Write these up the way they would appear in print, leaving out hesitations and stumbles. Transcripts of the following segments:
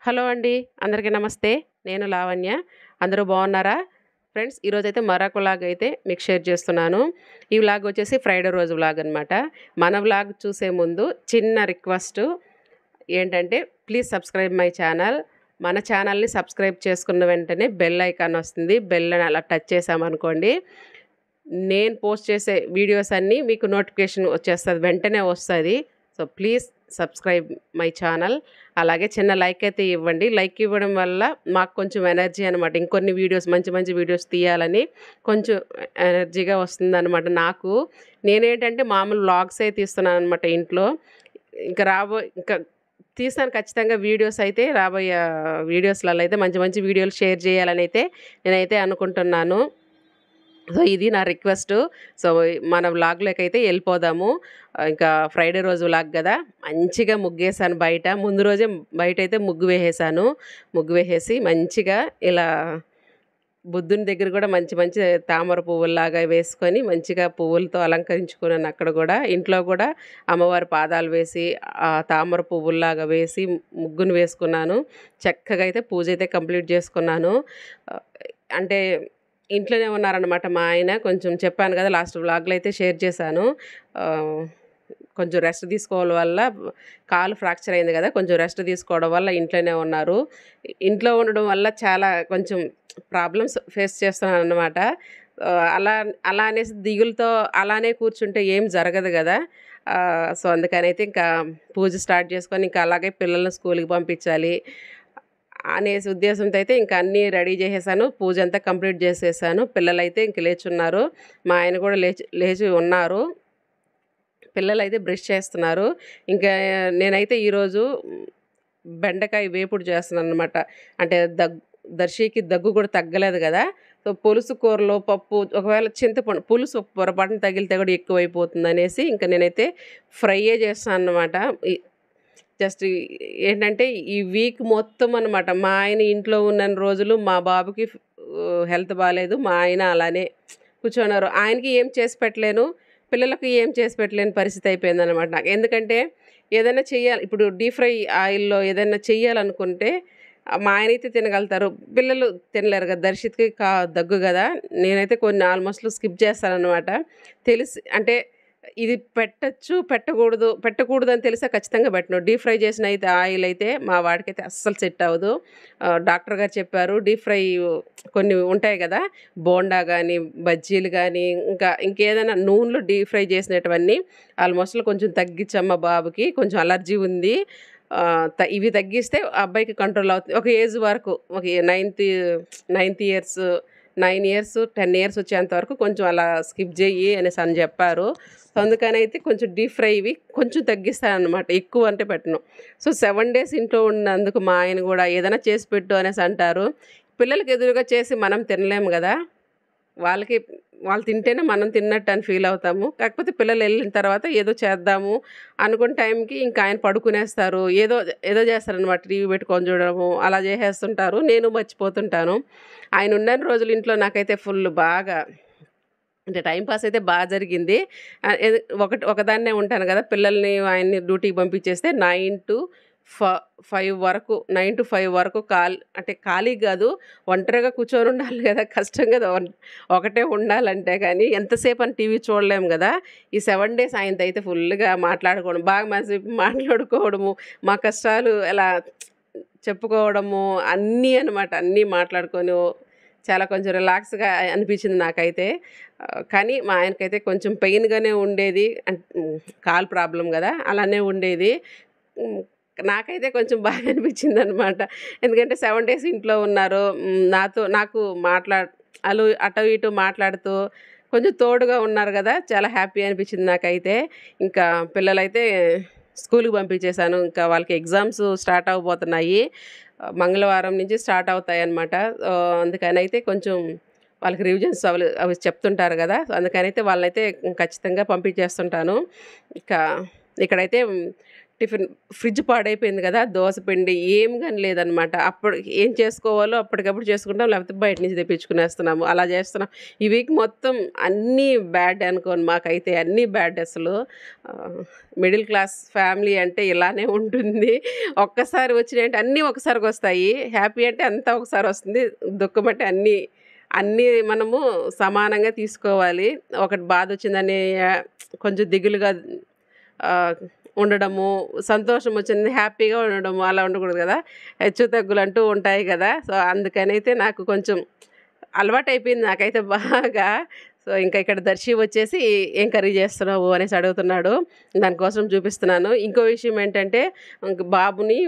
Hello అండి. అందరికీ నమస్తే. నేను లావణ్య. అందరూ బాగున్నారా? ఫ్రెండ్స్ ఈరోజైతే మరొక వ్లాగ్ అయితే మీకు షేర్ చేస్తున్నాను. ఈ వ్లాగ్ వచ్చేసి ఫ్రైడే రోజు వ్లాగ్ అనమాట. మన వ్లాగ్ చూసే ముందు చిన్న రిక్వెస్ట్ ఏంటంటే ప్లీజ్ సబ్స్క్రైబ్ మై ఛానల్. మన ఛానల్‌ని సబ్స్క్రైబ్ చేసుకున్న వెంటనే బెల్ ఐకాన్ వస్తుంది. బెల్‌ని అలా టచ్ చేశామనుకోండి, నేను పోస్ట్ చేసే వీడియోస్ అన్నీ మీకు నోటిఫికేషన్ వచ్చేస్తది. వెంటనే వస్తది. So please subscribe my channel. అలాగే చిన్న లైక్ అయితే ఇవ్వండి. లైక్ ఇవ్వడం వల్ల మాకు కొంచెం ఎనర్జీ అనమాట. ఇంకొన్ని వీడియోస్ మంచి మంచి వీడియోస్ తీయాలని కొంచెం ఎనర్జీగా వస్తుందనమాట నాకు. నేనేంటంటే మామూలు వ్లాగ్సే తీస్తున్నాననమాట ఇంట్లో. ఇంకా తీస్తాను ఖచ్చితంగా వీడియోస్ అయితే. రాబోయే వీడియోస్‌లలో అయితే మంచి మంచి వీడియోలు షేర్ చేయాలని అయితే నేనైతే అనుకుంటున్నాను. సో ఇది నా రిక్వెస్ట్. సో మన వ్లాగ్‌లోకైతే వెళ్ళిపోదాము. ఇంకా ఫ్రైడే రోజు వ్లాగ్ కదా! మంచిగా ముగ్గేసాను బయట. ముందు రోజే బయటైతే ముగ్గు వేసేసాను. ముగ్గు వేసేసి మంచిగా ఇలా బుద్ధుని దగ్గర కూడా మంచి మంచి తామర పువ్వుల్లాగా వేసుకొని మంచిగా పువ్వులతో అలంకరించుకున్నాను. అక్కడ కూడా ఇంట్లో కూడా అమ్మవారి పాదాలు వేసి తామర పువ్వుల్లాగా వేసి ముగ్గును వేసుకున్నాను. చక్కగా అయితే పూజ అయితే కంప్లీట్ చేసుకున్నాను. అంటే ఇంట్లోనే ఉన్నారనమాట మా ఆయన. కొంచెం చెప్పాను కదా లాస్ట్ వ్లాగ్‌లో అయితే షేర్ చేశాను. కొంచెం రెస్ట్ తీసుకోవడం వల్ల కాలు ఫ్రాక్చర్ అయింది కదా! కొంచెం రెస్ట్ తీసుకోవడం వల్ల ఇంట్లోనే ఉన్నారు. ఇంట్లో ఉండడం వల్ల చాలా కొంచెం ప్రాబ్లమ్స్ ఫేస్ చేస్తున్నానన్నమాట. అలా అలా అనేసి దిగులుతో అలానే కూర్చుంటే ఏం జరగదు కదా! సో అందుకనైతే ఇంకా పూజ స్టార్ట్ చేసుకొని ఇంకా అలాగే పిల్లల్ని స్కూల్‌కి పంపించాలి అనేసి ఉద్దేశంతో అయితే ఇంకా అన్నీ రెడీ చేసేసాను. పూజ అంతా కంప్లీట్ చేసేసాను. పిల్లలైతే ఇంక లేచున్నారు. మా ఆయన కూడా లేచి ఉన్నారు. పిల్లలైతే బ్రష్ చేస్తున్నారు. ఇంకా నేనైతే ఈరోజు బెండకాయ వేపుడు చేస్తున్నాననమాట. అంటే దర్శికి దగ్గు కూడా తగ్గలేదు కదా! సో పులుసు కూరలో పప్పు ఒకవేళ చింతపండు పులుసు పొరపాటున తగిలితే కూడా ఎక్కువైపోతుందనేసి ఇంకా నేనైతే ఫ్రైయే చేస్తానన్నమాట. జస్ట్ ఏంటంటే ఈ వీక్ మొత్తం అనమాట మా ఆయన ఇంట్లో ఉన్నన్ని రోజులు మా బాబుకి హెల్త్ బాలేదు. మా ఆయన అలానే కూర్చున్నారు. ఆయనకి ఏం చేసి పెట్టలేను, పిల్లలకి ఏం చేసి పెట్టలేని పరిస్థితి అయిపోయిందనమాట నాకు. ఎందుకంటే ఏదైనా చెయ్యాలి, ఇప్పుడు డీప్ ఫ్రై ఆయిల్‌లో ఏదైనా చెయ్యాలనుకుంటే మా ఆయనైతే తినగలుగుతారు. పిల్లలు తినలేరు కదా! దర్శిత్‌కి దగ్గు కదా! నేనైతే కొన్ని ఆల్మోస్ట్ స్కిప్ చేస్తాననమాట. తెలిసి అంటే ఇది పెట్టకూడదని తెలిసా ఖచ్చితంగా పెట్టను. డీప్ ఫ్రై చేసిన అయితే ఆయిల్ అయితే మా వాడికైతే అస్సలు సెట్ అవ్వదు. డాక్టర్ గారు చెప్పారు డీప్ ఫ్రై కొన్ని ఉంటాయి కదా! బోండా గానీ, బజ్జీలు గానీ, ఇంకేదైనా నూనెలో డీప్ ఫ్రై చేసినటువన్నీ ఆల్మోస్ట్ కొంచెం తగ్గించమ్మా బాబుకి, కొంచెం అలర్జీ ఉంది. ఇవి తగ్గిస్తే ఆ అబ్బాయికి కంట్రోల్ అవుతుంది. ఒక ఏజ్ వరకు ఒక నైన్త్ ఇయర్స్ 9 ఇయర్స్ 10 ఇయర్స్ వచ్చేంత వరకు కొంచెం అలా స్కిప్ చెయ్యి అనేసి అని చెప్పారు. సో అందుకనైతే కొంచెం డీప్ ఫ్రైవి కొంచెం తగ్గిస్తానన్నమాట. ఎక్కువ అంటే పెట్టను. సో 7 డేస్ ఇంట్లో ఉన్నందుకు మా ఆయన కూడా ఏదైనా చేసి పెట్టు అనేసి అంటారు. పిల్లలకి ఎదురుగా చేసి మనం తినలేము కదా! వాళ్ళు తింటేనే మనం తిన్నట్టు అని ఫీల్ అవుతాము. కాకపోతే పిల్లలు వెళ్ళిన తర్వాత ఏదో చేద్దాము అనుకున్న టైంకి ఇంకా ఆయన పడుకునేస్తారు. ఏదో చేస్తారనమాట. టీవీ పెట్టుకొని చూడడము అలా చేసేస్తుంటారు. నేను మర్చిపోతుంటాను. ఆయన ఉన్నన్ని రోజులు ఇంట్లో నాకైతే ఫుల్ బాగా అంటే టైం పాస్ అయితే జరిగింది. ఒకదాన్నే ఉంటాను కదా! పిల్లల్ని ఆయన్ని డ్యూటీకి పంపించేస్తే 9 to 5 వరకు అంటే ఖాళీ కాదు, ఒంటరిగా కూర్చొని ఉండాలి కదా! కష్టం కదా! ఒకటే ఉండాలంటే కానీ ఎంతసేపు అని టీవీ చూడలేము కదా! ఈ 7 డేస్ ఆయనతో అయితే ఫుల్‌గా మాట్లాడుకోవడం, బాగా మంచిసేపు మాట్లాడుకోవడము, మా కష్టాలు ఎలా చెప్పుకోవడము అన్నీ అనమాట. అన్నీ మాట్లాడుకొని చాలా కొంచెం రిలాక్స్‌గా అనిపించింది నాకైతే. కానీ మా ఆయనకైతే కొంచెం పెయిన్‌గానే ఉండేది. కాలు ప్రాబ్లమ్ కదా! అలానే ఉండేది. నాకైతే కొంచెం బాగా అనిపించిందనమాట. ఎందుకంటే 7 డేస్ ఇంట్లో ఉన్నారు. నాకు అటు ఇటు మాట్లాడుతూ కొంచెం తోడుగా ఉన్నారు కదా! చాలా హ్యాపీ అనిపించింది నాకైతే. ఇంకా పిల్లలైతే స్కూల్‌కి పంపించేశాను. ఇంకా వాళ్ళకి ఎగ్జామ్స్ స్టార్ట్ అవ్వబోతున్నాయి. మంగళవారం నుంచి స్టార్ట్ అవుతాయన్నమాట. అందుకనైతే కొంచెం వాళ్ళకి రివిజన్స్ అవి చెప్తుంటారు కదా! అందుకనైతే వాళ్ళనైతే ఖచ్చితంగా పంపించేస్తుంటాను. ఇక్కడైతే టిఫిన్ ఫ్రిడ్జ్ పాడైపోయింది కదా! దోస పిండి ఏం గాని లేదనమాట. అప్పుడు ఏం చేసుకోవాలో అప్పటికప్పుడు చేసుకుంటాం. లేకపోతే బయట నుంచి తెప్పించుకునేస్తున్నాము. అలా చేస్తున్నాం. ఈ వీక్ మొత్తం అన్నీ బ్యాడ్ అనుకోండి మాకైతే. అన్నీ బ్యాడ్ అసలు. మిడిల్ క్లాస్ ఫ్యామిలీ అంటే ఇలానే ఉంటుంది. ఒక్కసారి వచ్చినాయంటే అన్నీ ఒకసారికొస్తాయి. హ్యాపీ అంటే అంతా ఒకసారి వస్తుంది. దుఃఖం అంటే అన్నీ మనము సమానంగా తీసుకోవాలి. ఒకటి బాధొచ్చిందని కొంచెం దిగులుగా ఉండడము, సంతోషం వచ్చింది హ్యాపీగా ఉండడము అలా ఉండకూడదు కదా! హెచ్చు తగ్గులంటూ ఉంటాయి కదా! సో, అందుకనైతే నాకు కొంచెం అలవాటయిపోయింది నాకైతే బాగా. సో, ఇంకా ఇక్కడ దర్శి వచ్చేసి "ఏం కర్రీ చేస్తున్నావు?" అనేసి అడుగుతున్నాడు. దానికోసం చూపిస్తున్నాను. ఇంకో విషయం ఏంటంటే ఇంక బాబుని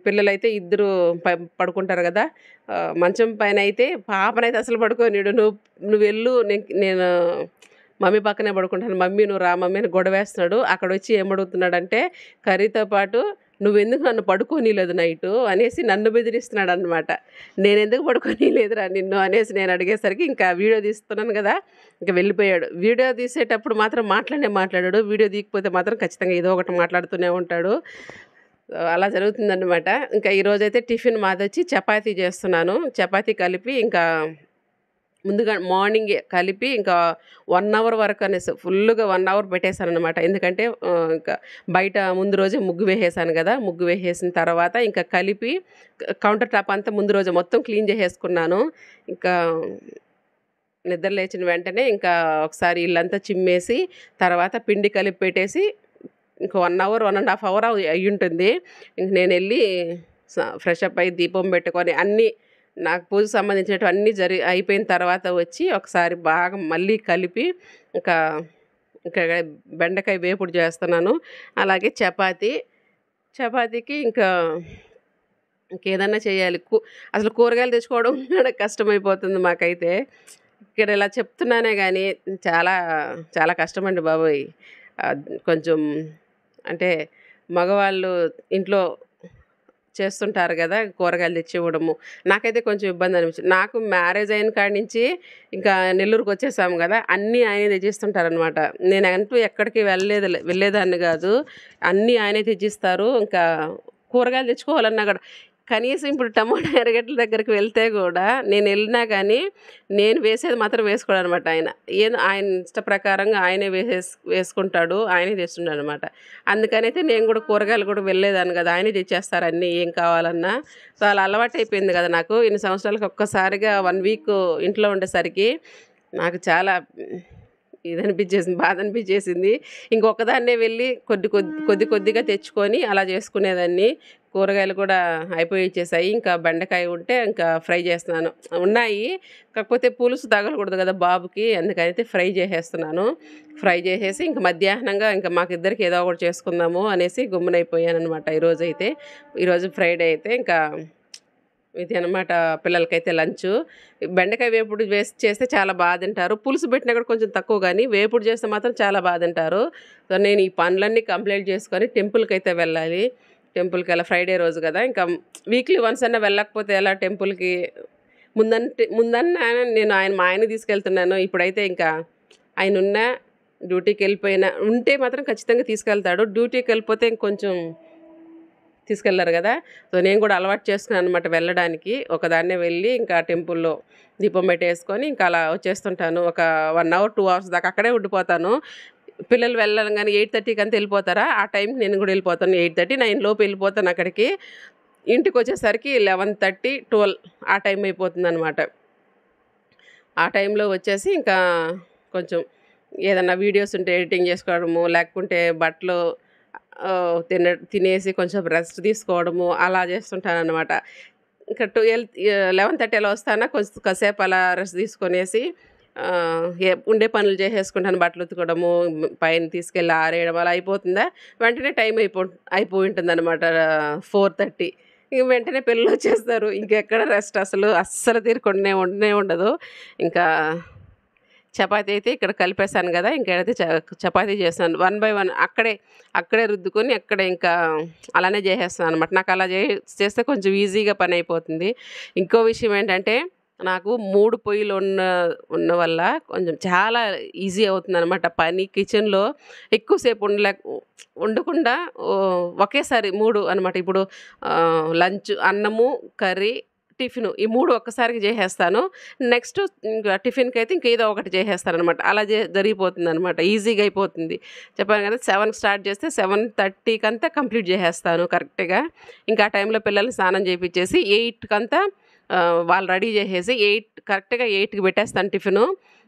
పిల్లలైతే ఇద్దరు పడుకుంటారు కదా! మంచం పైనైతే పాపనైతే అసలు పడుకోనీయడు. "నువ్వెళ్ళు నేను మమ్మీ పక్కనే పడుకుంటాను. మమ్మీ నువ్వు రా మమ్మీ" అని గొడవేస్తున్నాడు. అక్కడొచ్చి ఏమడుగుతున్నాడంటే కర్రీతో పాటు "నువ్వెందుకు నన్ను పడుకోనీయలేదు నైటు" అనేసి నన్ను బెదిరిస్తున్నాడనమాట. "నేనెందుకు పడుకోనీయలేదురా నిన్ను" అనేసి నేను అడిగేసరికి ఇంకా వీడియో తీస్తున్నాను కదా! ఇంక వెళ్ళిపోయాడు. వీడియో తీసేటప్పుడు మాత్రం మాట్లాడాడు. వీడియో తీయకపోతే మాత్రం ఖచ్చితంగా ఏదో ఒకటి మాట్లాడుతూనే ఉంటాడు. అలా జరుగుతుందనమాట. ఇంకా ఈరోజైతే టిఫిన్ మాదొచ్చి చపాతీ చేస్తున్నాను. చపాతీ కలిపి ఇంకా ముందుగా మార్నింగే కలిపి ఇంకా 1 అవర్ వరకు అనేసి ఫుల్లుగా 1 అవర్ పెట్టేశాననమాట. ఎందుకంటే ఇంకా బయట ముందు రోజే ముగ్గు వేసేసాను కదా! ముగ్గు వేసేసిన తర్వాత ఇంకా కలిపి కౌంటర్ టాప్ అంతా ముందు రోజే మొత్తం క్లీన్ చేసేసుకున్నాను. ఇంకా నిద్ర లేచిన వెంటనే ఇంకా ఒకసారి ఇల్లంతా చిమ్మేసి తర్వాత పిండి కలిపి పెట్టేసి ఇంక 1 అవర్, 1½ అవర్ అయ్యుంటుంది. ఇంక నేనెళ్ళి ఫ్రెష్ అప్ అయ్యి దీపం పెట్టుకొని అన్నీ నాకు పూజకు సంబంధించినటివి అన్నీ అయిపోయిన తర్వాత వచ్చి ఒకసారి బాగా మళ్ళీ కలిపి ఇంకా బెండకాయ వేపుడు చేస్తున్నాను. అలాగే చపాతీకి ఇంకా ఇంకేదన్నా చేయాలి. అసలు కూరగాయలు తెచ్చుకోవడం కూడా కష్టమైపోతుంది మాకైతే. ఇక్కడ ఇలా చెప్తున్నానే గానీ చాలా చాలా కష్టమండి బాబోయ్! కొంచెం అంటే మగవాళ్ళు ఇంట్లో చేస్తుంటారు కదా! కూరగాయలు తెచ్చి ఇవ్వడము. నాకైతే కొంచెం ఇబ్బంది అనిపించింది. నాకు మ్యారేజ్ అయిన కాడి నుంచి ఇంకా నెల్లూరుకొచ్చేసాము కదా! అన్నీ ఆయనే తెచ్చిస్తుంటారనమాట. నేనంటూ ఎక్కడికి వెళ్ళేదాన్ని కాదు. అన్నీ ఆయనే తెచ్చిస్తారు. ఇంకా కూరగాయలు తెచ్చుకోవాలన్నా కూడా కనీసం ఇప్పుడు టమాటా ఎర్రగడ్డల దగ్గరికి వెళ్తే కూడా నేనెళ్ళినా కానీ నేను వేసేది మాత్రం వేసుకోడనమాట ఆయన. ఏదో ఆయన ఇష్ట ప్రకారంగా ఆయనే వేసుకుంటాడు. ఆయనే తెస్తుండనమాట. అందుకనైతే నేను కూడా కూరగాయలు కూడా వెళ్ళేదాన్ని కదా! ఆయనే తెచ్చేస్తారు అన్నీ ఏం కావాలన్నా. సో, అలా అలవాటయిపోయింది కదా నాకు. ఇన్ని సంవత్సరాలకు ఒక్కసారిగా 1 వీక్ ఇంట్లో ఉండేసరికి నాకు చాలా బాధ అనిపించేసింది. ఇంకొకదాన్నే వెళ్ళి కొద్దిగా తెచ్చుకొని అలా చేసుకునేదాన్ని. కూరగాయలు కూడా అయిపోయిచ్చేసాయి. ఇంకా బెండకాయ ఉంటే ఇంకా ఫ్రై చేస్తున్నాను. ఉన్నాయి కాకపోతే పులుసు తగలకూడదు కదా బాబుకి, అందుకనైతే ఫ్రై చేసేస్తున్నాను. ఫ్రై చేసేసి ఇంక మధ్యాహ్నంగా ఇంకా మాకిద్దరికి ఏదో ఒకటి చేసుకుందాము అనేసి గమ్మునైపోయాననమాట ఈరోజైతే. ఈరోజు ఫ్రైడే అయితే ఇంకా ఇది అనమాట పిల్లలకైతే లంచు. బెండకాయ వేపుడు చేస్తే చాలా బాగా తింటారు. పులుసు పెట్టినా కూడా కొంచెం తక్కువ కానీ వేపుడు చేస్తే మాత్రం చాలా బాగా తింటారు. సో, నేను ఈ పనులన్నీ కంప్లీట్ చేసుకొని టెంపుల్‌కైతే వెళ్ళాలి. టెంపుల్‌కి వెళ్ళా ఫ్రైడే రోజు కదా! ఇంకా వీక్లీ వన్స్ అన్నా వెళ్ళకపోతే ఎలా టెంపుల్‌కి. ముందన్నా నేను మా ఆయన్ని తీసుకెళ్తున్నాను. ఇప్పుడైతే ఇంకా ఆయనున్నా డ్యూటీకి వెళ్ళిపోయినా ఉంటే మాత్రం ఖచ్చితంగా తీసుకెళ్తాడు. డ్యూటీకి వెళ్ళిపోతే ఇంకొంచెం తీసుకెళ్లరు కదా! సో, నేను కూడా అలవాటు చేసుకున్నాను అనమాట వెళ్ళడానికి. ఒకదాన్నే వెళ్ళి ఇంకా టెంపుల్‌లో దీపం పెట్టేసుకొని ఇంకా అలా వచ్చేస్తుంటాను. ఒక 1 అవర్, 2 అవర్స్ దాకా అక్కడే ఉండిపోతాను. పిల్లలు వెళ్ళంగానే 8:30కి అంతా వెళ్ళిపోతారా, ఆ టైంకి నేను కూడా వెళ్ళిపోతాను. 8:30, 9 లోపు వెళ్ళిపోతాను అక్కడికి. ఇంటికొచ్చేసరికి 11:30, 12 ఆ టైం అయిపోతుందనమాట. ఆ టైంలో వచ్చేసి ఇంకా కొంచెం ఏదన్నా వీడియోస్ ఉంటే ఎడిటింగ్ చేసుకోవడము, లేకుంటే బట్టలు తినేసి కొంచెం రెస్ట్ తీసుకోవడము అలా చేస్తుంటాననమాట. ఇంకా 11:30 అలా వస్తానా కాసేపు అలా రెస్ట్ తీసుకొనేసి ఉండే పనులు చేసేసుకుంటాను. బట్టలు ఉతకడము, పైన తీసుకెళ్ళి ఆరేయడం అలా అయిపోతుందా, వెంటనే టైం అయిపోయి ఉంటుందన్నమాట 4:30. ఇంక వెంటనే పిల్లలు వచ్చేస్తారు. ఇంకెక్కడ రెస్ట్ అస్సలు తీరకుండా ఉండనే ఉండదు. ఇంకా చపాతీ అయితే ఇక్కడ కలిపేసాను కదా! ఇంకైతే చపాతీ చేశాను 1 బై 1 అక్కడే రుద్దుకొని అక్కడే ఇంకా అలానే చేసేస్తాను అనమాట. నాకు అలా చేస్తే కొంచెం ఈజీగా పని అయిపోతుంది. ఇంకో విషయం ఏంటంటే నాకు 3 పొయ్యిలు ఉన్న వల్ల కొంచెం చాలా ఈజీ అవుతుందనమాట పని. కిచెన్‌లో ఎక్కువసేపు ఉండకుండా ఒకేసారి 3 అనమాట. ఇప్పుడు లంచ్, అన్నము, కర్రీ, టిఫిను ఈ 3 ఒక్కసారికి చేసేస్తాను. నెక్స్ట్ ఇంకా టిఫిన్‌కైతే ఇంకేదో ఒకటి చేసేస్తాననమాట. అలా జరిగిపోతుందనమాట. ఈజీగా అయిపోతుంది. చెప్పాను కదా 7కి స్టార్ట్ చేస్తే 7:30కంతా కంప్లీట్ చేసేస్తాను కరెక్ట్‌గా. ఇంకా ఆ టైంలో పిల్లల్ని స్నానం చేపిచ్చేసి 8కంతా వాళ్ళు రెడీ చేసేసి కరెక్ట్‌గా 8కి పెట్టేస్తాను టిఫిను.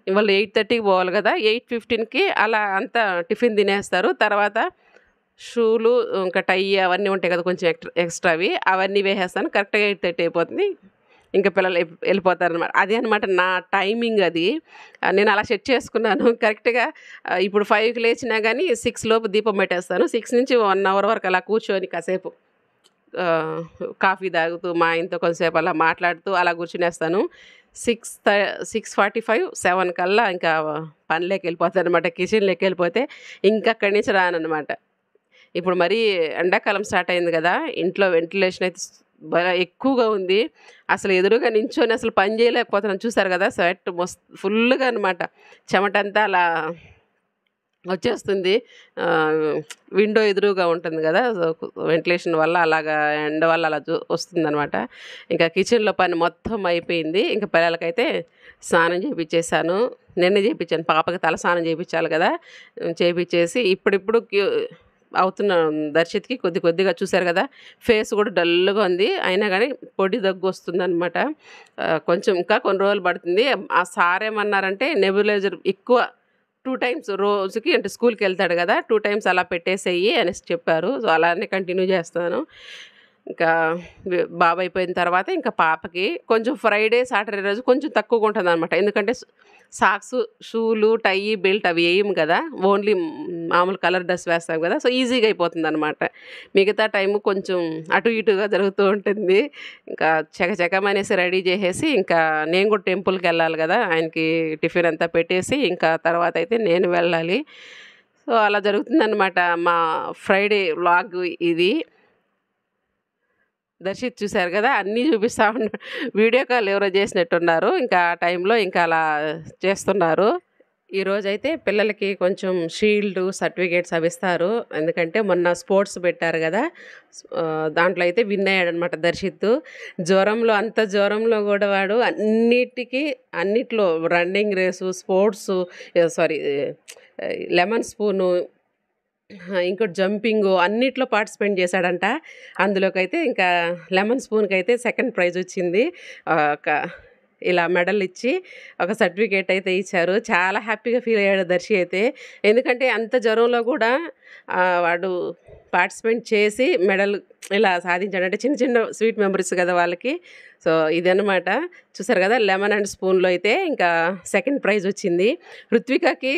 వాళ్ళు 8:30కి పోవాలి కదా! 8:15కి అలా అంతా టిఫిన్ తినేస్తారు. తర్వాత షూలు, ఇంకా టై అవన్నీ ఉంటాయి కదా! కొంచెం ఎక్స్ట్రావి అవన్నీ వేసేస్తాను. కరెక్ట్‌గా 8:30 అయిపోతుంది. ఇంకా పిల్లలు వెళ్ళిపోతారనమాట. అదే అనమాట నా టైమింగ్ అది. నేను అలా సెట్ చేసుకున్నాను. కరెక్ట్‌గా ఇప్పుడు 5కి లేచినా గానీ 6 లోపు దీపం పెట్టేస్తాను. 6 నుంచి 1 అవర్ వరకు అలా కూర్చొని కాసేపు కాఫీ తాగుతూ మా ఆయనతో కొంతసేపు అలా మాట్లాడుతూ అలా కూర్చునేస్తాను. 6:45, 7 కల్లా ఇంకా పనిలోకి వెళ్ళిపోతాననమాట. కిచెన్‌లోకి వెళ్ళిపోతే ఇంక అక్కడి నుంచి రాననమాట. ఇప్పుడు మరీ ఎండాకాలం స్టార్ట్ అయింది కదా! ఇంట్లో వెంటిలేషన్ అయితే బాగా ఎక్కువగా ఉంది. అసలు ఎదురుగా నించొని అసలు పని చేయలేకపోతున్నాను. చూసారు కదా! స్వెట్ ఫుల్లుగా అనమాట. చెమటంతా అలా వచ్చేస్తుంది. విండో ఎదురుగా ఉంటుంది కదా! సో, వెంటిలేషన్ వల్ల అలాగా ఎండ వల్ల అలా వస్తుందనమాట. ఇంకా కిచెన్‌లో పని మొత్తం అయిపోయింది. ఇంకా పిల్లలకైతే స్నానం చేపిచ్చేసాను. నిన్నే చేపిచ్చాను. పాపకి తల స్నానం చేపిచ్చాలి కదా! చేపిచ్చేసి ఇప్పుడిప్పుడు అవుతున్న దర్శిత్‌కి కొద్దిగా చూసారు కదా! ఫేస్ కూడా డల్‌గా ఉంది. అయినా గానీ పొడి దగ్గు వస్తుందనమాట. కొంచెం ఇంకా కొన్ని రోజులు పడుతుంది. ఆ సార్ ఏమన్నారంటే నెబులైజర్ ఎక్కువ 2 టైమ్స్ రోజుకి, అంటే స్కూల్‌కెళ్తాడు కదా! 2 టైమ్స్ అలా పెట్టేసేయి అనేసి చెప్పారు. సో, అలానే కంటిన్యూ చేస్తాను. ఇంకా బాబు అయిపోయిన తర్వాత ఇంకా పాపకి కొంచెం ఫ్రైడే, సాటర్డే రోజు కొంచెం తక్కువగా ఉంటుందనమాట. ఎందుకంటే సాక్సు, షూలు, టై, బెల్ట్ అవి వేయము కదా! ఓన్లీ మామూలు కలర్ డ్రెస్ వేస్తాం కదా! సో, ఈజీగా అయిపోతుందనమాట. మిగతా టైము కొంచెం అటు ఇటుగా జరుగుతూ ఉంటుంది. ఇంకా చకచకమనేసి రెడీ చేసేసి ఇంకా నేను కూడా టెంపుల్‌కి వెళ్ళాలి కదా! ఆయనకి టిఫిన్ అంతా పెట్టేసి ఇంకా తర్వాత అయితే నేను వెళ్ళాలి. సో, అలా జరుగుతుందనమాట మా ఫ్రైడే వ్లాగ్ ఇది. దర్శిత్ చూసారు కదా! అన్నీ చూపిస్తా వీడియో కాల్ ఎవరో చేసినట్టున్నారు. ఇంకా ఆ టైంలో ఇంకా అలా చేస్తున్నారు. ఈరోజైతే పిల్లలకి కొంచెం షీల్డు, సర్టిఫికేట్స్ అవి ఇస్తారు. ఎందుకంటే మొన్న స్పోర్ట్స్ పెట్టారు కదా! దాంట్లో అయితే విన్ అయ్యాడనమాట దర్శిత్. అంత జ్వరంలో కూడా వాడు అన్నిట్లో running race, sports, sorry lemon spoon, ఇంకోటి జంపింగు అన్నిట్లో పార్టిసిపేట్ చేశాడంట. అందులోకైతే ఇంకా లెమన్ స్పూన్‌కైతే సెకండ్ ప్రైజ్ వచ్చింది. ఒక ఇలా మెడల్ ఇచ్చి ఒక సర్టిఫికేట్ అయితే ఇచ్చారు. చాలా హ్యాపీగా ఫీల్ అయ్యాడు దర్శి అయితే. ఎందుకంటే అంత జ్వరంలో కూడా వాడు పార్టిసిపేట్ చేసి మెడల్ ఇలా సాధించాడు. అంటే చిన్న చిన్న స్వీట్ మెమరీస్ కదా వాళ్ళకి. సో, ఇదనమాట. చూసారు కదా! లెమన్ అండ్ స్పూన్‌లో అయితే ఇంకా సెకండ్ ప్రైజ్ వచ్చింది. రుత్వికకి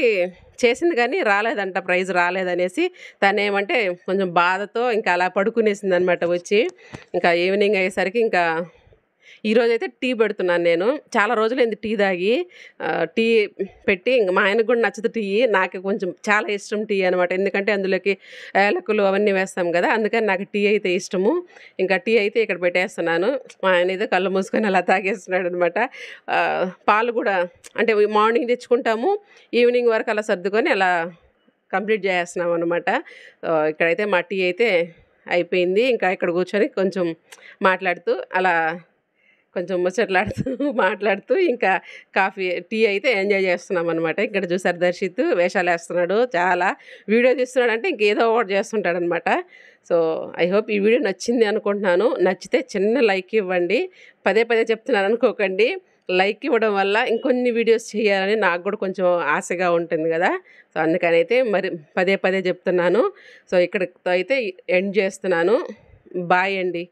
చేసింది కానీ రాలేదంట, ప్రైజ్ రాలేదనేసి తనేమంటే కొంచెం బాధతో ఇంకా అలా పడుకునేసిందనమాట వచ్చి. ఇంకా ఈవినింగ్ అయ్యేసరికి ఇంకా ఈరోజైతే టీ పెడుతున్నాను నేను. చాలా రోజులైంది టీ తాగి. టీ పెట్టి ఇంక మా ఆయనకు కూడా నచ్చదు టీ. నాకు కొంచెం చాలా ఇష్టం టీ అనమాట. ఎందుకంటే అందులోకి యాలకులు అవన్నీ వేస్తాం కదా! అందుకని నాకు టీ అయితే ఇష్టము. ఇంకా టీ అయితే ఇక్కడ పెట్టేస్తున్నాను. మా ఆయన అయితే కళ్ళు మూసుకొని అలా తాగేస్తున్నాడనమాట. పాలు కూడా అంటే మార్నింగ్ తెచ్చుకుంటాము. ఈవినింగ్ వరకు అలా సర్దుకొని అలా కంప్లీట్ చేసేస్తున్నాం అనమాట. ఇక్కడైతే మా టీ అయితే అయిపోయింది. ఇంకా ఇక్కడ కూర్చొని కొంచెం మాట్లాడుతూ అలా కొంచెం ముచ్చట్లాడుతూ మాట్లాడుతూ ఇంకా టీ అయితే ఎంజాయ్ చేస్తున్నాం అనమాట. ఇక్కడ చూసారు దర్శిత్ వేషాలు వేస్తున్నాడు. చాలా వీడియో తీస్తున్నాడంటే ఇంకేదో ఒకటి చేస్తుంటాడనమాట. సో, ఐ హోప్ ఈ వీడియో నచ్చింది అనుకుంటున్నాను. నచ్చితే చిన్న లైక్ ఇవ్వండి. పదే చెప్తున్నాను అనుకోకండి. లైక్ ఇవ్వడం వల్ల ఇంకొన్ని వీడియోస్ చేయాలని నాకు కూడా కొంచెం ఆశగా ఉంటుంది కదా! సో, అందుకనైతే మరి పదే చెప్తున్నాను. సో, ఇక్కడితో అయితే ఎండ్ చేస్తున్నాను. బాయ్ అండి.